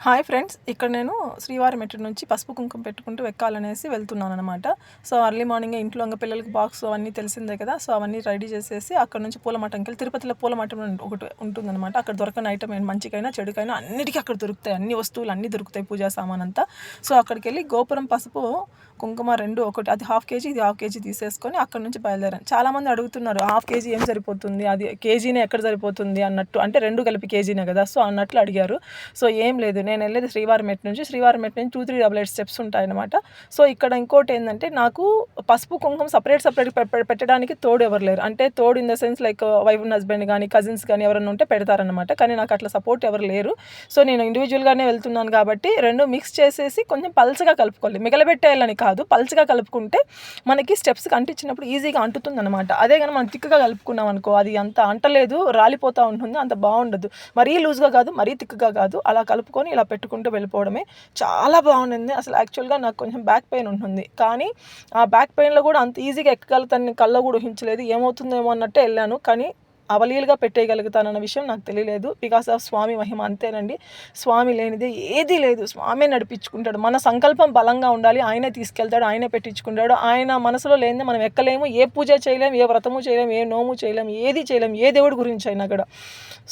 Hi friends, ఇక్కడ నేను శ్రీవారి మెట్టు నుంచి పసుపు కుంకుమ పెట్టుకుంటూ ఎక్కాలనేసి వెళ్తున్నాను అనమాట. సో అర్లీ మార్నింగే ఇంట్లో ఇంకా పిల్లలకి బాక్స్ అవన్నీ తెలిసిందే కదా. సో అవన్నీ రెడీ చేసేసి అక్కడ నుంచి పూలమట్టంకి వెళ్ళి, తిరుపతిలో పూలమట్టం ఒకటి ఉంటుందన్నమాట. అక్కడ దొరకని ఐటమ్ మంచికైనా చెడుకైనా అన్నిటికీ అక్కడ దొరుకుతాయి, అన్ని వస్తువులు అన్నీ దొరుకుతాయి, పూజా సామాన్ అంతా. సో అక్కడికి వెళ్ళి గోపురం పసుపు కుంకుమ రెండు ఒకటి, అది 1/2 kg, ఇది 1/2 kg తీసేసుకొని అక్కడ నుంచి బయలుదేరాను. చాలామంది అడుగుతున్నారు 1/2 kg ఏం సరిపోతుంది, అది కేజీనే ఎక్కడ సరిపోతుంది అన్నట్టు, అంటే రెండు కలిపి కేజీనే కదా. సో అన్నట్లు అడిగారు. సో ఏం లేదు, నేను వెళ్ళేది శ్రీవారి మెట్టు నుంచి 2388 స్టెప్స్ ఉంటాయన్నమాట. సో ఇక్కడ ఇంకోటి ఏంటంటే, నాకు పసుపు కుంకుమ సపరేట్ పెట్టడానికి తోడు ఎవరు లేరు. అంటే తోడు in the sense like wife and husband కానీ కజిన్స్ కానీ ఎవరైనా ఉంటే పెడతారనమాట. కానీ నాకు అట్లా సపోర్ట్ ఎవరు లేరు. సో నేను ఇండివిజువల్గానే వెళ్తున్నాను కాబట్టి రెండు మిక్స్ చేసేసి కొంచెం పల్చగా కలుపుకోవాలి. మిగలబెట్టేయాలని కాదు, పల్చగా కలుపుకుంటే మనకి స్టెప్స్కి అంటించినప్పుడు ఈజీగా అంటుతుంది అనమాట. అదే కానీ మనం తిక్కుగా కలుపుకున్నాం అనుకో, అది అంత అంటలేదు, రాలిపోతూ ఉంటుంది, అంత బాగుండదు. మరీ లూజ్గా కాదు, మరీ తిక్కుగా కాదు, అలా కలుపుకొని ఇలా పెట్టుకుంటూ వెళ్ళిపోవడమే. చాలా బాగుంది. అసలు యాక్చువల్గా నాకు కొంచెం బ్యాక్ పెయిన్ ఉంటుంది, కానీ ఆ బ్యాక్ పెయిన్లో కూడా అంత ఈజీగా ఎక్కగలుగుతాను కళ్ళ కూడా ఊహించలేదు. ఏమవుతుందేమో అన్నట్టే వెళ్ళాను, కానీ అవలీలుగా పెట్టేయగలుగుతానన్న విషయం నాకు తెలియలేదు. బికాస్ ఆఫ్ స్వామి మహిమ, అంతేనండి. స్వామి లేనిదే ఏదీ లేదు. స్వామి నడిపించుకుంటాడు. మన సంకల్పం బలంగా ఉండాలి, ఆయనే తీసుకెళ్తాడు, ఆయనే పెట్టించుకుంటాడు. ఆయన మనసులో లేనిదే మనం ఎక్కలేము, ఏ పూజ చేయలేము, ఏ వ్రతము చేయలేము, ఏ నోము చేయలేము, ఏది చేయలేము, ఏ దేవుడి గురించి అయినా కూడా.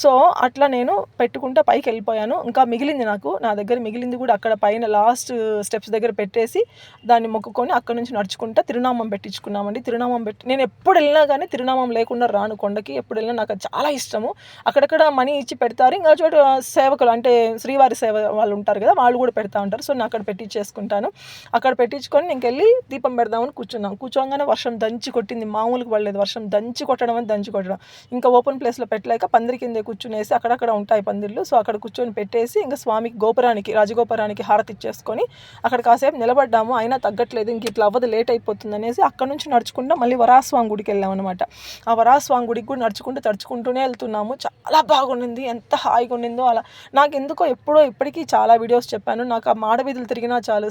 సో అట్లా నేను పెట్టుకుంటా పైకి వెళ్ళిపోయాను. ఇంకా మిగిలింది, నా దగ్గర మిగిలింది కూడా అక్కడ పైన లాస్ట్ స్టెప్స్ దగ్గర పెట్టేసి దాన్ని మొక్కుకొని అక్కడ నుంచి నడుచుకుంటా తిరునామం పెట్టించుకున్నామండి. తిరునామం నేను ఎప్పుడు వెళ్ళినా కానీ తిరునామం లేకుండా రాను కొండకి. ఎప్పుడు నాకు చాలా ఇష్టము. అక్కడక్కడ మనీ ఇచ్చి పెడతారు, ఇంకా చోటు సేవకులు అంటే శ్రీవారి సేవ వాళ్ళు ఉంటారు కదా, వాళ్ళు కూడా పెడతా ఉంటారు. సో నేను అక్కడ పెట్టించేసుకుంటాను. అక్కడ పెట్టించుకొని ఇంకెళ్ళి దీపం పెడదామని కూర్చోగానే వర్షం దంచి కొట్టింది, మామూలుగా పడలేదు. వర్షం దంచి కొట్టడం. ఇంకా ఓపెన్ ప్లేస్లో పెట్టలేక పందిరి కింద కూర్చునేసి, అక్కడక్కడ ఉంటాయి పందిర్లు, సో అక్కడ కూర్చొని పెట్టేసి ఇంకా స్వామికి రాజగోపురానికి హారతి ఇచ్చేసుకొని అక్కడ కాసేపు నిలబడ్డాము. అయినా తగ్గట్లేదు, ఇంక ఇట్లా అవ్వదు, లేట్ అయిపోతుంది అనేసి అక్కడ నుంచి నడుచుకుంటా మళ్ళీ వరాహస్వామి గుడికి వెళ్ళాం అనమాట. ఆ వరాహస్వామి గుడికి కూడా తడుచుకుంటూనే వెళ్తున్నాము. చాలా బాగుండింది, ఎంత హాయిగా ఉండిందో. అలా నాకు ఎందుకో ఇప్పటికీ చాలా వీడియోస్ చెప్పాను, నాకు ఆ మాడవీధులు తిరిగినా చాలు,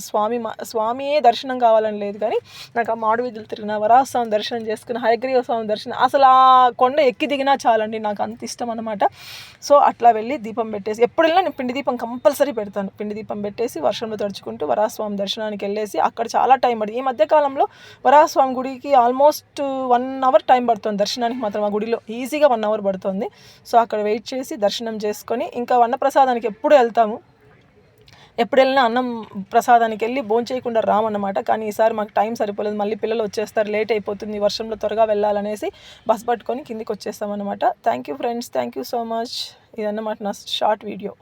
స్వామియే దర్శనం కావాలని లేదు, కానీ నాకు ఆ మాడవీధులు తిరిగిన, వరాహస్వామి దర్శనం చేసుకుని, హయగ్రీవ స్వామి దర్శనం, అసలు ఆ కొండ ఎక్కి దిగినా చాలండి, నాకు అంత ఇష్టం అనమాట. సో అట్లా వెళ్ళి దీపం పెట్టేసి, ఎప్పుడు వెళ్ళినా నేను పిండి దీపం కంపల్సరీ పెడతాను. పిండి దీపం పెట్టేసి వర్షంలో తడుచుకుంటూ వరాహస్వామి దర్శనానికి వెళ్ళేసి అక్కడ చాలా టైం పడుతుంది. ఈ మధ్యకాలంలో వరాహస్వామి గుడికి ఆల్మోస్ట్ 1 hour టైం పడుతుంది దర్శనానికి మాత్రం. ఆ గుడిలో ఈజీగా 1 hour పడుతుంది. సో అక్కడ వెయిట్ చేసి దర్శనం చేసుకొని ఇంకా అన్నప్రసాదానికి ఎప్పుడు వెళ్తాము. ఎప్పుడు వెళ్ళినా అన్నం ప్రసాదానికి వెళ్ళి భోంచేయకుండా రామన్నమాట. కానీ ఈసారి మాకు టైం సరిపోలేదు, మళ్ళీ పిల్లలు వచ్చేస్తారు, లేట్ అయిపోతుంది, వర్షంలో త్వరగా వెళ్ళాలనేసి బస్ పట్టుకొని కిందికి వచ్చేస్తామన్నమాట. Thank you friends, thank you so much. ఇదన్నమాట నా షార్ట్ వీడియో.